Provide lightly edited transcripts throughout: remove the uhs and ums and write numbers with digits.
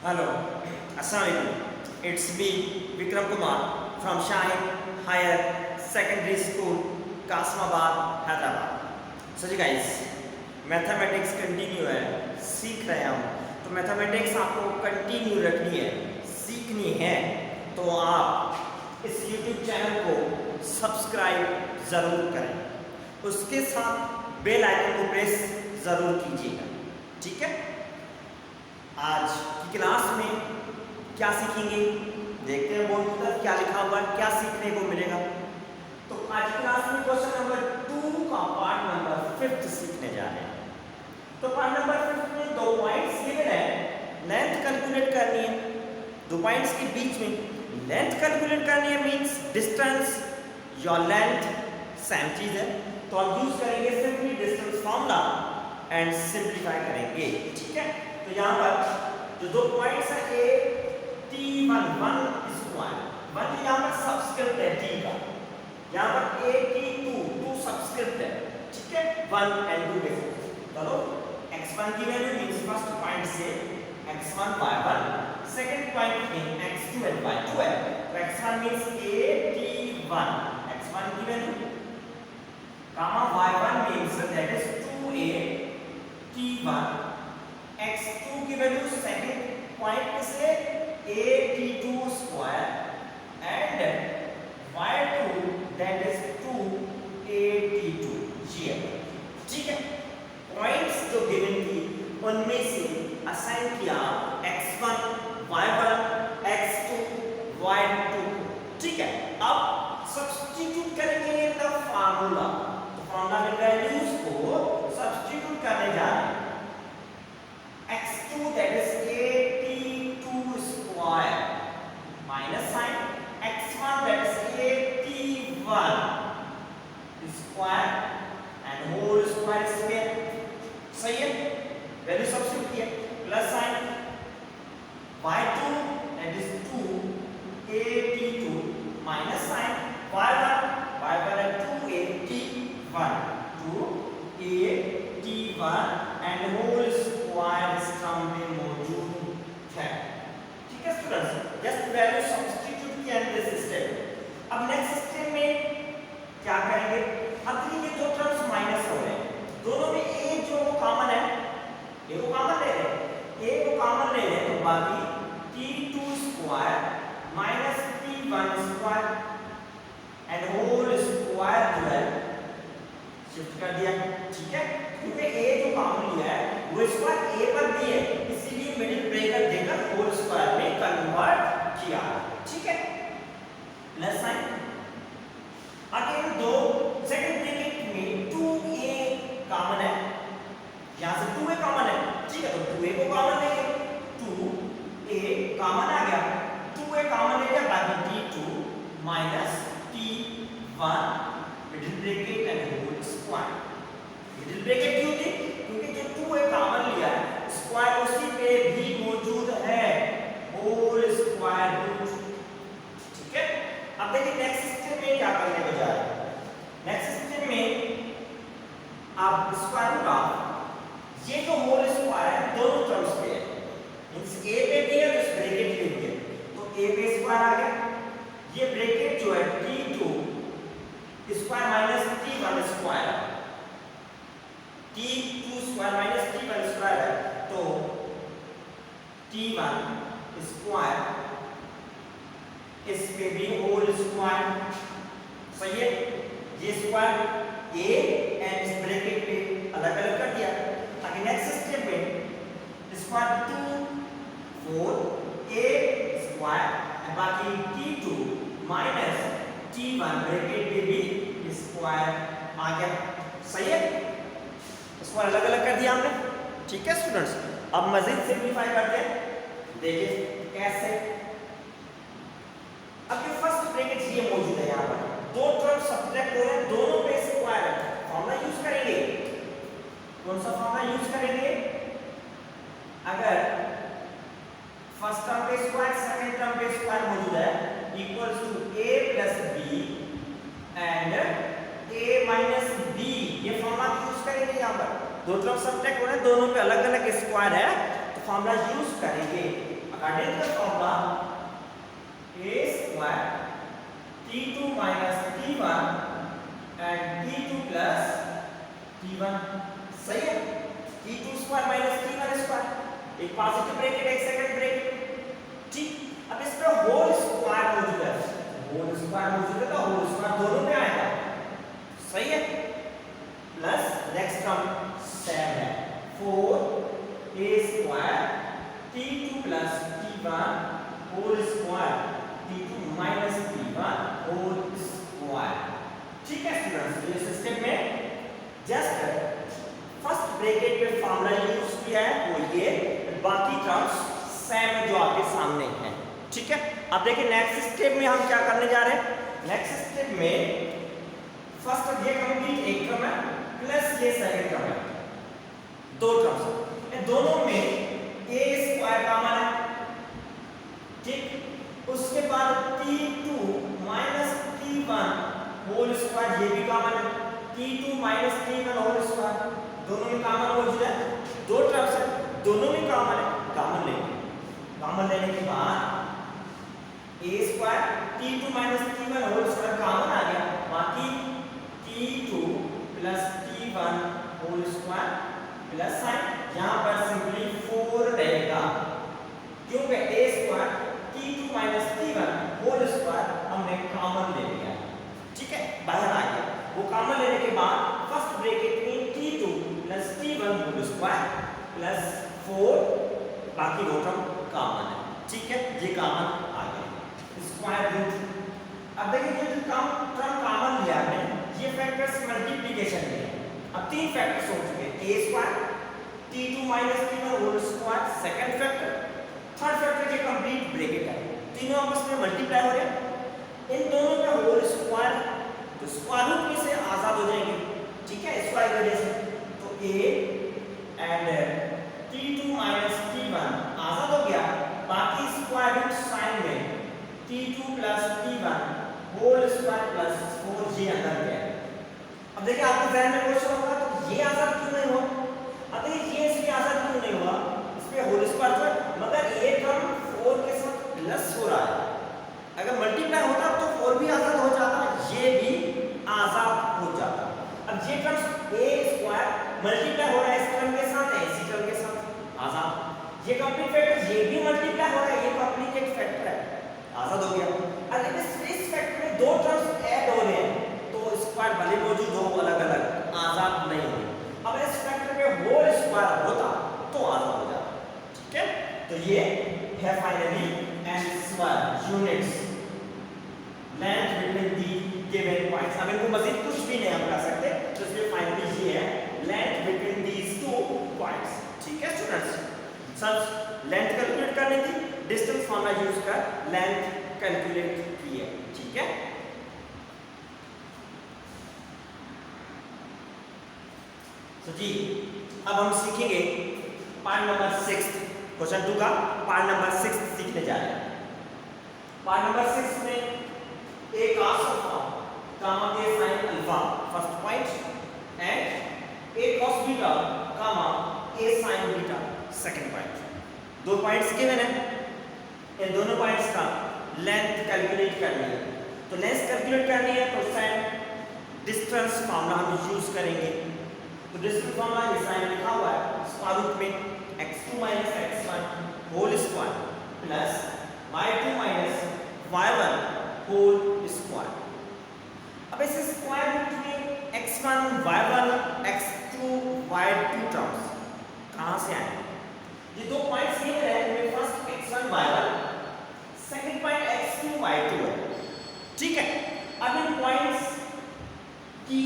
Hello, Assalamualaikum. It's me, Vikram Kumar from Shahid Higher Secondary School, Kasmabad, Hyderabad. So ji guys, mathematics continue है, सीख रहे हैं हम। तो मैथमेटिक्स आपको कंटिन्यू रखनी है, सीखनी है, तो आप इस YouTube चैनल को सब्सक्राइब ज़रूर करें। उसके साथ बेल आइकन को प्रेस ज़रूर कीजिएगा, ठीक है। आज की क्लास में क्या सीखेंगे, देखते हैं बोर्ड पर क्या लिखा हुआ है, क्या सीखने को मिलेगा। तो आज की क्लास में क्वेश्चन नंबर 2 का पार्ट नंबर 5 सीखने जा रहे हैं। तो पार्ट नंबर 5 में 2 पॉइंट्स गिवन है, लेंथ कैलकुलेट करनी है। 2 पॉइंट्स के बीच में लेंथ कैलकुलेट करनी है, मींस डिस्टेंस या लेंथ सेम चीज है। तो हम यूज करेंगे simply distance formula and simplify करेंगे, ठीक है। तो यहाँ पर जो 2 पॉइंट्स है ए T1 1 स्क्वायर, 1 यहाँ पर सबस्क्रिप्ट है T का, यहाँ पर A T2 2 सबस्क्रिप्ट है, ठीक है। 1 and 2 के चलो x1 की वैल्यू मींस फर्स्ट पॉइंट से x1 y1, सेकंड पॉइंट में x2 and y2 है। तो x1 means A T1 x1 की value comma y1 means that is 2A T1 x2 की वैल्यू सेकंड पॉइंट से a t2 square and y2 that is 2 a t2 ये, ठीक है। Points जो गिवन थी उनमें से असाइन किया x1 y1 x2 y2, ठीक है। अब सब्स्टिट्यूट करेंगे इन द फार्मूला, तो फार्मूला में वैल्यूज को सब्स्टिट्यूट करने जा रहे हैं। x2 that is at2 square minus sin x1 that is at1 square and whole square square, सही है। वैल्यू सब्स्टिट्यूट किया plus sin y2 that is 2 at2 minus sin y1 है 2at1 2at1 and whole square इस term में मौजूद है, ठीक है स्टूडेंट्स। जस्ट वैल्यू सब्स्टिट्यूट किया इन दिस स्टेप। अब नेक्स्ट स्टेप में क्या करेंगे, अब ये दो टर्म्स माइनस हो रहे हैं, दोनों में a जो कॉमन है, a को कॉमन ले रहे हैं, a को कॉमन ले रहे तो बाकी t2 square minus t1 square and whole square जो है शिफ्ट कर दिया, ठीक है। क्योंकि a जो कॉमन लिया है वो स्क्वायर a पर भी है, इसीलिए मिडिल ब्रैकेट देकर होल स्क्वायर में कन्वर्ट किया, ठीक है। प्लस साइन अगेन दो सेकंड ब्रैकेट में 2a कॉमन है, यहां से 2a कॉमन है, ठीक है। तो 2a को कॉमन लेंगे, 2a कॉमन आ गया, 2a कॉमन ले लिया, बाकी t2 minus t1 middle bracket and whole square. Middle bracket क्यों थी, क्योंकि जो 2a कॉमन लिया है स्क्वायर उसी पे भी मौजूद है, होल स्क्वायर रूट, ठीक है। अब देखिए नेक्स्ट स्टेप में क्या करने को जा रहे हैं। नेक्स्ट स्टेप में आप स्क्वायर रूट ऑफ ये जो होल स्क्वायर है दोनों टर्म्स पे है, मींस a पे भी है तो ब्रैकेट पे भी है, तो a पे स्क्वायर आ गया, ये ब्रैकेट जो है t2 square minus t1 square, t2 square minus t1 square है, तो t1 स्क्वायर इस पे भी होल स्क्वायर, सही है। ये स्क्वायर a एंड इस ब्रैकेट पे अलग अलग कर दिया। आगे नेक्स्ट स्टेप में स्क्वायर 2 4a स्क्वायर बाकी t2 माइनस t1 ब्रैकेट पे भी स्क्वायर आ गया, सही है। स्क्वायर अलग अलग कर दिया हमने, ठीक है स्टूडेंट्स। अब मजीद सिंपलीफाई करते हैं, देखिए कैसे। अब ये फर्स्ट ब्रैकेट ये मौजूद है, यहाँ पर दो टर्म सब्ट्रैक्ट हो रहे हैं, दोनों पे स्क्वायर है, फॉर्मूला यूज करेंगे। कौन सा फॉर्मूला यूज करेंगे, अगर फर्स्ट टर्म पे स्क्वायर सेकंड टर्म पे स्क्वायर मौजूद है equals to a plus b and a minus b, ये फॉर्मूला यूज करेंगे। यहाँ पर दो टर्म सब्ट्रैक्ट हो रहे हैं, दोनों पे अलग अलग स्क्वायर है, तो फॉर्मूला यूज करेंगे। According to the formula a square t2 minus t1 and t2 plus t1 सही है। t2 square minus t1 square, एक पॉजिटिव ब्रैकेट एक सेकंड ब्रैकेट, ठीक। अब इस पे होल स्क्वायर मौजूद है, होल स्क्वायर मौजूद है तो होल स्क्वायर दोनों में आएगा, सही है। प्लस नेक्स्ट टर्म 7 है 4a square t2 plus t1 whole square t2 minus t1 whole square, ठीक है स्टूडेंट्स। इस स्टेप में जस्ट फर्स्ट ब्रैकेट पे फॉर्मूला यूज किया है वो ये, बाकी टर्म्स सेम जो आपके सामने है, ठीक है। अब देखिए नेक्स्ट स्टेप में हम क्या करने जा रहे हैं। नेक्स्ट स्टेप में फर्स्ट ये कंप्लीट एक टर्म है प्लस ये सेकंड टर्म है, दो टर्म्स, इन दोनों में a स्क्वायर कॉमन है, ठीक। उसके बाद t2 minus t1 whole square ये भी कॉमन है, t2 minus t1 whole square दोनों में कॉमन मौजूद है, दो टर्म्स है दोनों में कॉमन है, कॉमन लेंगे। कॉमन लेने के बाद a square t2 minus t1 whole square common आ गया, बाकी t2 plus t1 whole square plus sign, यहां पर सिंपली 4 रहेगा क्योंकि a square t2 minus t1 whole square हमने कॉमन ले लिया, ठीक है, बाहर आ गया। वो कॉमन लेने के बाद फर्स्ट ब्रैकेट में t2 plus t1 whole square plus 4 बाकी दो टर्म कॉमन है, ठीक है, ये कॉमन आ गया स्क्वायर रूट। अब देखिए ये जो टर्म कॉमन लिया है ये फैक्टर्स मल्टीप्लिकेशन में, अब तीन फैक्टर्स हो चुके हैं, a square t2 minus t1 whole square second factor, third factor के कंप्लीट ब्रैकेट है, तीनों आपस में मल्टीप्लाई हो रहे हैं, इन दोनों का होल स्क्वायर तो स्क्वायर रूट में से आजाद हो जाएंगे, ठीक है, स्क्वायर वजह से, तो a and t2 minus t1 आजाद हो गया, बाकी स्क्वायर रूट साइन में t2 plus t1 whole square plus 4 ये अंदर गया। अब देखिए आपके जहन में क्वेश्चन होगा तो ये आजाद क्यों नहीं हुआ, अब देखिए ये इसलिए आजाद क्यों नहीं हुआ, इसमें होल स्क्वायर जो है मगर ये टर्म 4 के साथ प्लस हो रहा है, अगर मल्टीप्लाई होता तो 4 भी आजाद हो जाता, ये भी आजाद हो जाता। अब ये टर्म a स्क्वायर मल्टीप्लाई हो रहा है इस टर्म के साथ, इसी टर्म के साथ आजाद, ये कंप्लीट फैक्टर ये भी मल्टीप्लाई हो रहा है, ये कॉम्प्लिकेट फैक्टर है, आजाद हो गया। अगर इस फैक्टर में दो टर्म्स ऐड हो रहे हैं तो स्क्वायर भले मौजूद हो अलग अलग आजाद नहीं होंगे, अब इस फैक्टर में होल स्क्वायर होता तो आजाद हो जाता, ठीक है। तो ये है finally answer units length between the given points. अब इनको मजीद कुछ भी नहीं हम कर सकते, तो इसलिए फाइनली ये है length between these two points, ठीक है स्टूडेंट्स। सब लेंथ कैलकुलेट करने की डिस्टेंस फॉर्मूला यूज कर लेंथ कैलकुलेट की है, ठीक है। तो जी अब हम सीखेंगे पार्ट नंबर 6, क्वेश्चन 2 का पार्ट नंबर 6 सीखने जा रहे हैं। पार्ट नंबर 6 में a cos अल्फा गामा के sin alpha first point and a cos beta gamma a sin beta second point, दो पॉइंट्स गिवन है, इन दोनों पॉइंट्स का लेंथ कैलकुलेट करनी है। तो लेंथ कैलकुलेट करनी है तो sin डिस्टेंस फॉर्मूला हम यूज करेंगे, तो डिस्टेंस फॉर्मूला ये sin लिखा हुआ है स्क्वायर रूट में x2 minus x1 whole square plus y2 minus y1 whole square. अब इस स्क्वायर रूट में x1 y1 x2 y2 terms कहां से आए, ये दो पॉइंट्स ये रहे हैं, first x1 y1 second point x2 y2 है, ठीक है। अब इन पॉइंट्स की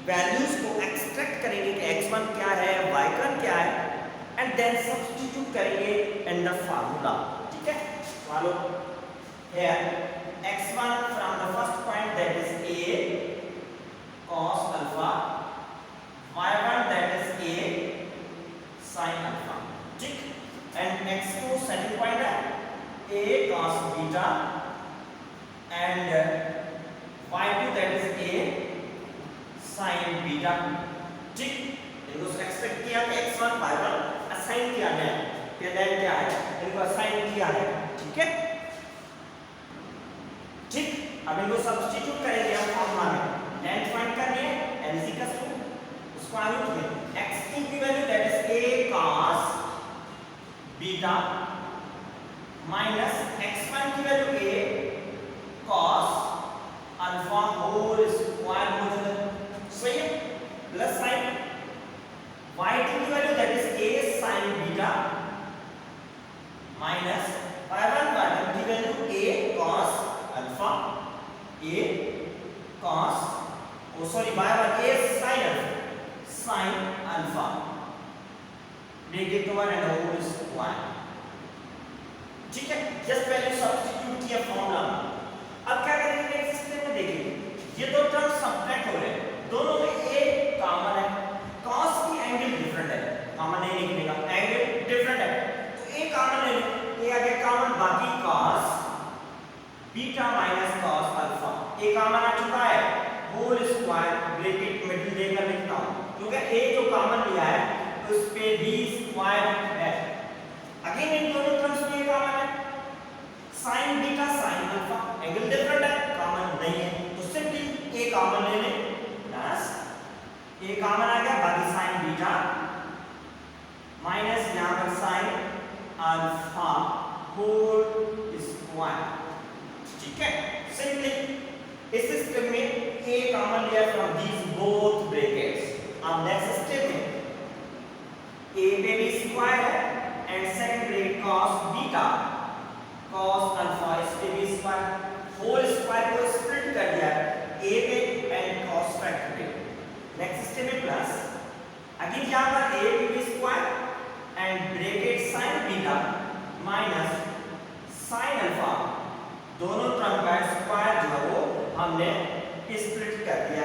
वैल्यूज को एक्सट्रैक्ट करेंगे कि x1 क्या है y1 क्या है एंड देन सब्स्टिट्यूट करेंगे इन द फार्मूला, ठीक है। Follow here x1 from the first point that is a cos alpha, y1 that is a sin alpha, ठीक, and x2 second point है a cos beta and y2 that is a sin beta, ठीक। इनको expect किया कि x1 y1 assign किया है, फिर then क्या है इनको असाइन साइन किया है, ठीक है। ठीक, अब इनको सब्स्टिट्यूट करेंगे हम फॉर्मूला में। लेंथ फाइंड करनी है, n is equal to square root में x2 की value that is a cos beta minus x1 की value a cos alpha whole square modulus, सही है, प्लस साइन y2 की value that is a sin beta minus y1 की value a cos alpha a cos y1 a sin alpha negative 1 and whole square, ठीक है। Just value substitute किया formula में। अब क्या करेंगे नेक्स्ट स्टेप में, देखिए ये दो टर्म सब्ट्रैक्ट हो रहे हैं, दोनों में a कॉमन है, cos की एंगल डिफरेंट है, कॉमन नहीं निकलेगा, एंगल डिफरेंट है, तो a कॉमन ले लो, a आगे कॉमन, बाकी cos beta minus cos alpha, a common आ चुका है, होल स्क्वायर ब्रैकेट मिडिल देकर लिखता हूं क्योंकि a जो कॉमन लिया है उस पे b स्क्वायर है। अगेन इन दोनों टर्म्स में a कॉमन है, sin beta sin alpha, angle different है, कॉमन नहीं है, तो सिंपली a कॉमन ले लें, प्लस a कॉमन आ गया, बाकी sin बीटा माइनस यहां पर sin अल्फा होल स्क्वायर, ठीक है। सिंपली इस स्टेप में a कॉमन लिया फ्रॉम दीज बोथ ब्रैकेट्स। अब नेक्स्ट स्टेप में a पे भी स्क्वायर है and second bracket cos beta cos alpha, इस पे भी स्क्वायर, होल स्क्वायर को स्प्लिट कर दिया a पे एंड cos फैक्टर पे। नेक्स्ट स्टेप में प्लस अगेन यहां पर a पे भी square and bracket sin beta minus sin alpha, दोनों टर्म का स्क्वायर जो है वो हमने स्प्लिट कर दिया,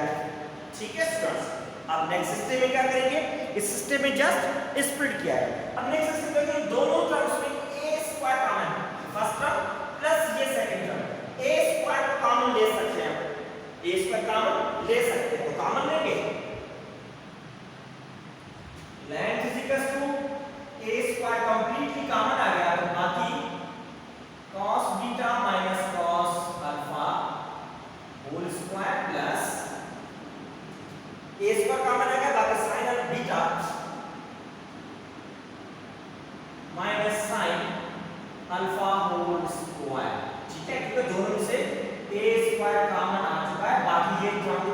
ठीक है स्टूडेंट्स। अब नेक्स्ट स्टेप में क्या करेंगे, इस स्टेप में जस्ट स्प्लिट किया है। अब नेक्स्ट स्टेप में दोनों टर्म्स में a स्क्वायर कॉमन है, फर्स्ट टर्म प्लस ये सेकंड टर्म, a स्क्वायर को कॉमन ले सकते हैं, a स्क्वायर कॉमन ले सकते हैं, तो कॉमन लेंगे, length is equal to a square completely common आ गया, तो बाकी cos beta minus cos alpha whole square plus a square common आ गया, बाकी sin और beta minus sin alpha whole square, ठीक है, क्योंकि दोनों में से a स्क्वायर कॉमन आ चुका है, बाकी ये टर्म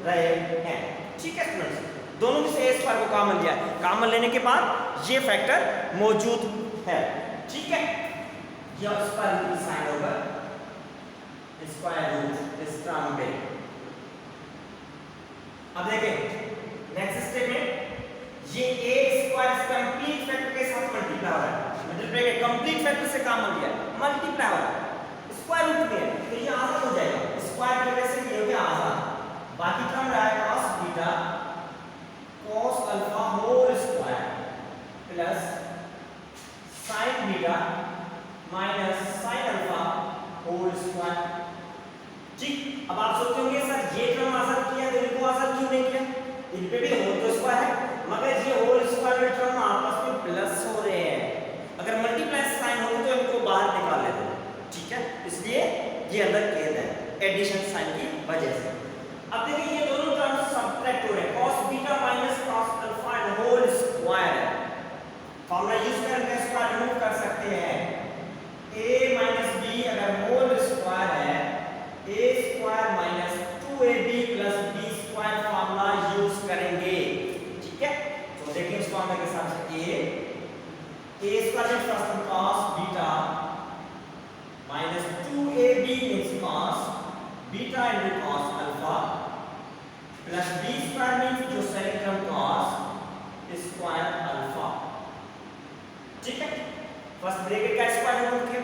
रहे हैं, ठीक है स्टूडेंट्स। दोनों में से a स्क्वायर को कॉमन लिया, कॉमन लेने के बाद ये फैक्टर मौजूद है, ठीक है। यह उस पर साइन होगा स्क्वायर रूट इस टर्म पे। अब देखें नेक्स्ट स्टेप में ये a स्क्वायर कंप्लीट फैक्टर के साथ मल्टीप्लाई हो रहा है, मतलब ब्रैकेट कंप्लीट फैक्टर से कॉमन लिया, मल्टीप्लाई हो रहा है, स्क्वायर रूट में है, तो ये आसान हो जाएगा, स्क्वायर की वजह से ये हो गया आसान, बाकी टर्म रहा है cos beta cos alpha whole square plus sin beta minus sin alpha whole square, ठीक। अब आप सोचते होंगे सर ये टर्म आसान किया तो इनको आसान क्यों नहीं किया, इन पे भी होल तो स्क्वायर है, मगर ये होल स्क्वायर के टर्म आपस में प्लस हो रहे हैं, अगर मल्टीप्लाई साइन हो तो इनको बाहर निकाल लेते, ठीक है, इसलिए ये अंदर कैद है एडिशन साइन की वजह से। अब देखिए ये दोनों टर्म्स सब्ट्रैक्ट हो रहे हैं, cos beta minus cos alpha whole square, formula use करके स्क्वायर रिमूव कर सकते हैं, a माइनस b अगर होल स्क्वायर है a square minus 2ab plus b square formula use करेंगे, ठीक है। तो देखिए इस फॉर्मूला के हिसाब से a square is first cos beta minus 2ab is cos beta into cos alpha plus b square means जो second term cos square alpha, ठीक है। फर्स्ट ब्रैकेट का स्क्वायर रिमूव किया,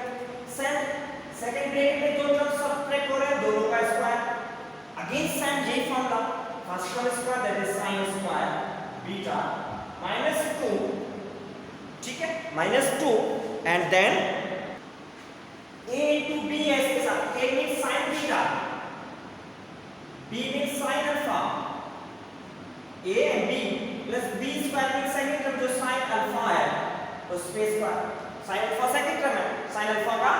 सेकंड ब्रैकेट में दो टर्म सब्ट्रैक्ट हो रहे हैं, दोनों का स्क्वायर, अगेन सेम ये formula, first term square that is sin square beta minus 2, ठीक है, minus 2 and then a into b है इसके साथ, a means sin beta, b means sin alpha, a and b plus b square means second term जो sin alpha है उसमें square, sine alpha second term है, sine alpha का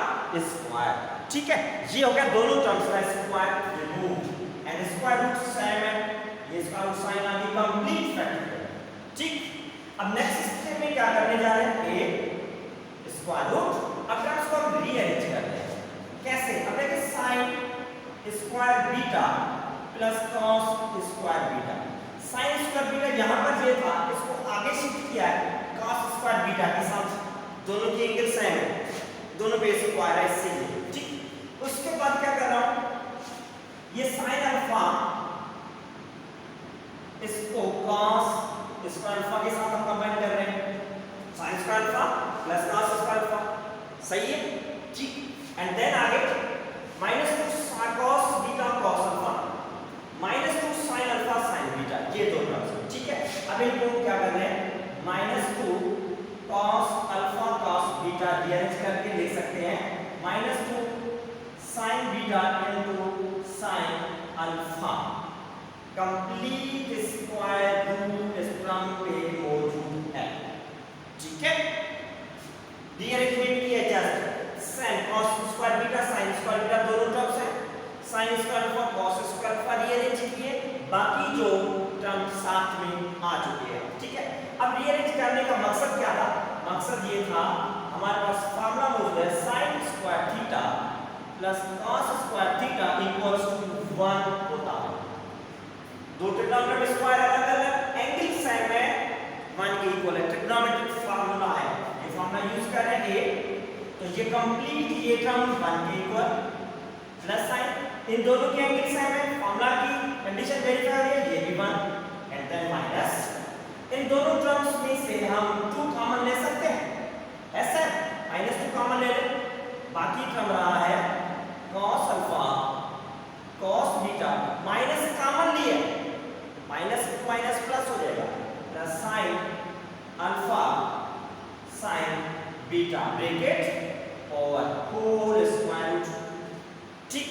square, ठीक है। ये हो गया दोनों टर्म्स का square remove, and square root same है, ये स्क्वायर रूट साइन आ गई कंप्लीट फैक्टर, ठीक। अब नेक्स्ट स्टेप में क्या करने जा रहे हैं, ए स्क्वायर रूट, अब टर्म्स को हम रीअरेंज कर रहे हैं, कैसे, अब देखिए sine square beta plus cos square beta, sine square beta यहां पर ये था, इसको आगे शिफ्ट किया है कॉस स्क्वायर बीटा के साथ, दोनों की एंगल सेम है, दोनों पे स्क्वायर है इसीलिए, ठीक। उसके बाद क्या कर रहा हूं, ये साइन अल्फा इसको कॉस स्क्वायर अल्फा के साथ हम कंबाइन कर रहे हैं, sine square alpha plus cos square alpha, सही है, ठीक। एंड देन आगे -2 cos beta cos alpha -2 sin alpha sin beta, ये दो टर्म्स, ठीक है। अब इनको क्या कर रहे हैं, -2 cos alpha cos beta rearrange करके लिख सकते हैं -2 sin beta into sin alpha, complete square root इस टर्म पे मौजूद है, ठीक है। रीअरेंजमेंट किया just sin cos square beta sin square beta दोनों टर्म्स हैं, sin square alpha cos square alpha rearrange किए, बाकी जो टर्म साथ में आ चुके हैं, ठीक है। अब रीअरेंज करने का मकसद क्या था, मकसद ये था हमारे पास फार्मूला मौजूद है sin square theta plus cos square theta equals to 1 होता है, दो ट्रिग्नोमेट्रिक स्क्वायर अलग अलग एंगल सेम है, 1 के इक्वल है, ट्रिग्नोमेट्रिक फार्मूला है, ये फार्मूला यूज कर रहे हैं, तो ये कंप्लीट ये टर्म 1 के इक्वल प्लस साइन, इन दोनों के एंगल सेम है, फार्मूला की कंडीशन वेरीफाई हो गई, ये भी 1 एंड देन माइनस, इन दोनों टर्म्स में से हम 2 कॉमन ले सकते हैं, ऐसा -2 कॉमन ले लें, बाकी टर्म रहा है cos alpha cos beta, minus common लिए, माइनस माइनस प्लस हो जाएगा, plus sin alpha sin beta bracket over whole square root, ठीक।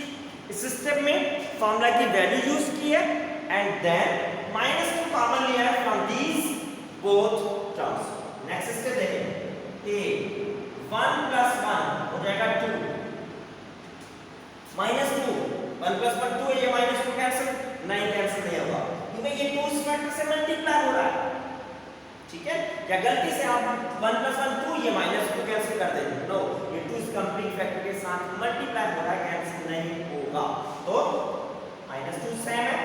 इस स्टेप में फार्मूला की वैल्यू यूज की है एंड देन -2 कॉमन लिया है from these both terms. Next step देखें, a 1 + 1 हो जाएगा 2, -2 1 + 1 2, ये -2 कैंसिल नहीं, कैंसिल नहीं होगा क्योंकि ये 2 इस फैक्टर से मल्टीप्लाई हो रहा है, ठीक है। क्या गलती से आप 1 + 1 2 ये -2 कैंसिल कर देंगे, नो, ये 2 इस कंप्लीट फैक्टर के साथ मल्टीप्लाई हो रहा है, कैंसिल नहीं होगा, तो -2 सेम है,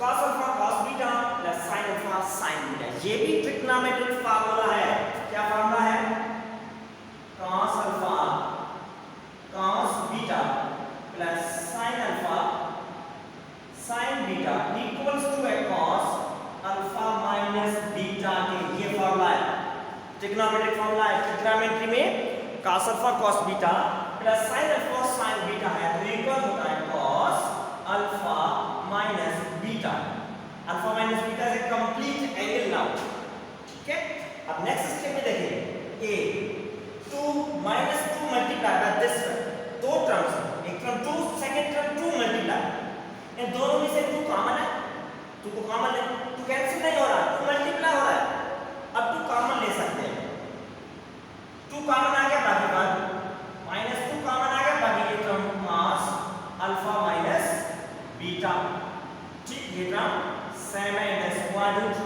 cos alpha cos beta plus sin alpha sin beta, ये भी ट्रिग्नोमेट्रिक फार्मूला है, क्या फार्मूला है, cos alpha cos beta plus sin alpha sin beta equals to है cos अल्फा माइनस बीटा के, ये फार्मूला है, ट्रिग्नोमेट्रिक फार्मूला है, ट्रिग्नोमेट्री में cos alpha cos beta plus sin alpha sin beta है, तो इक्वल होता है cos alpha minus beta, alpha minus beta is a complete angle now, ठीक है। अब नेक्स्ट स्टेप में देखिए, a 2 -2 मल्टीप्लाई बाय दिस, दो टर्म्स, एक टर्म 2 सेकंड टर्म 2 मल्टीप्लाई, इन दोनों में से 2 कॉमन है, 2 को कॉमन ले, 2 कैंसिल नहीं हो रहा, 2 मल्टीप्लाई हो रहा है, अब 2 कॉमन ले सकते हैं, 2 कॉमन आ गया, बाकी बात -2 कॉमन आ गया, बाकी ये term cos alpha minus beta, ठीक, ये टर्म सेम है, स्क्वायर रूट।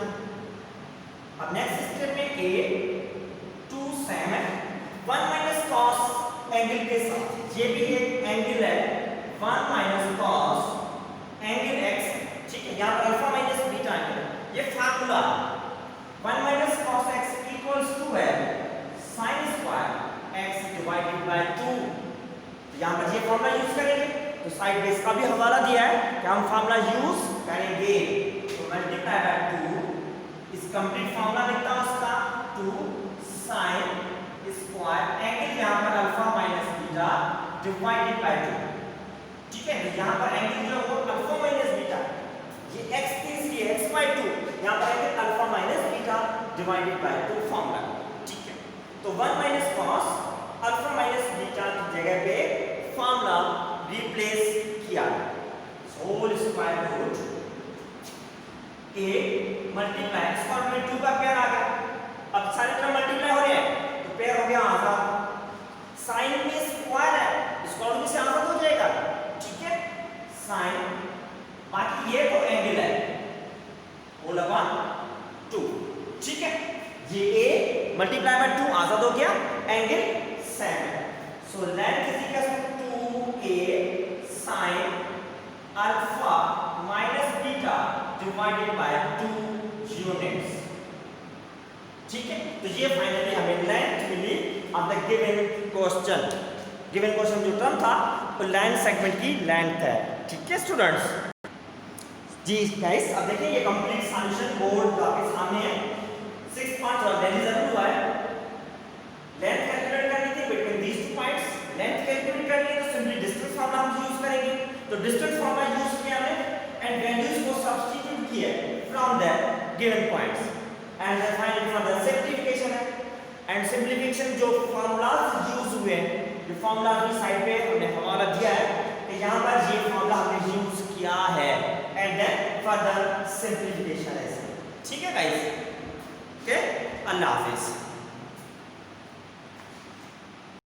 अब नेक्स्ट स्टेप में a 2 सेम है, 1 - cos एंगल के साथ, ये भी एक एंगल है, 1 - cos एंगल x, ठीक है, यहाँ पर अल्फा माइनस बीटा एंगल, ये formula 1 - cos x equals to है sin square x divided by 2, यहाँ पर ये फार्मूला यूज करेंगे, तो साइड बेस का भी हवाला दिया है कि हम फार्मूला यूज करेंगे, तो मल्टीप्लाई बाय 2, इस कंप्लीट फार्मूला लिखता हूं उसका 2 sin स्क्वायर एंगल यहाँ पर alpha minus beta divided by 2, ठीक है, तो यहाँ पर एंगल जो है वो अल्फा माइनस बीटा, ये x की इसलिए x बाय 2, यहाँ पर angle alpha minus beta divided by 2 formula, ठीक है। तो 1 - cos अल्फा माइनस बीटा की जगह पे फार्मूला रिप्लेस किया, whole square root a multiply square में 2 का पेयर आ गया, अब सारे टर्म मल्टीप्लाई हो रहे हैं तो पेयर हो गया आंसर। साइन में स्क्वायर है, स्क्वायर में से आंसर हो जाएगा, ठीक है। साइन, बाकी ये तो एंगल है, होल अपॉन 2, ठीक है। ये a मल्टीप्लाई बाय 2 आंसर हो गया, एंगल सेम है। So length is equal to 2a sin alpha minus beta divided by 2 units, ठीक है। तो ये फाइनली हमें लेंथ मिली of the given question. Given question जो टर्म था वो लाइन सेगमेंट की लेंथ है, ठीक है स्टूडेंट्स। जी गाइस, अब देखिए ये कंप्लीट सॉल्यूशन बोर्ड आपके सामने है। 6 पॉइंट्स और देयर इज अ टू है। लेंथ कैलकुलेट करनी थी between these two points. Length calculate करनी है तो सिंपली डिस्टेंस फार्मूला हम यूज करेंगे। तो डिस्टेंस फार्मूला यूज किया हमने एंड वैल्यूज को सब्स्टिट्यूट किया from the given points and finally for the simplification है। एंड सिंपलीफिकेशन जो फार्मूलाज यूज हुए हैं, जो फार्मूला अपनी साइड पे हमने हवाला दिया है कि यहां पर ये फार्मूला हमने यूज किया है एंड देन फर्दर सिंपलीफिकेशन है, ठीक है गाइस। ओके, अल्लाह हाफिज।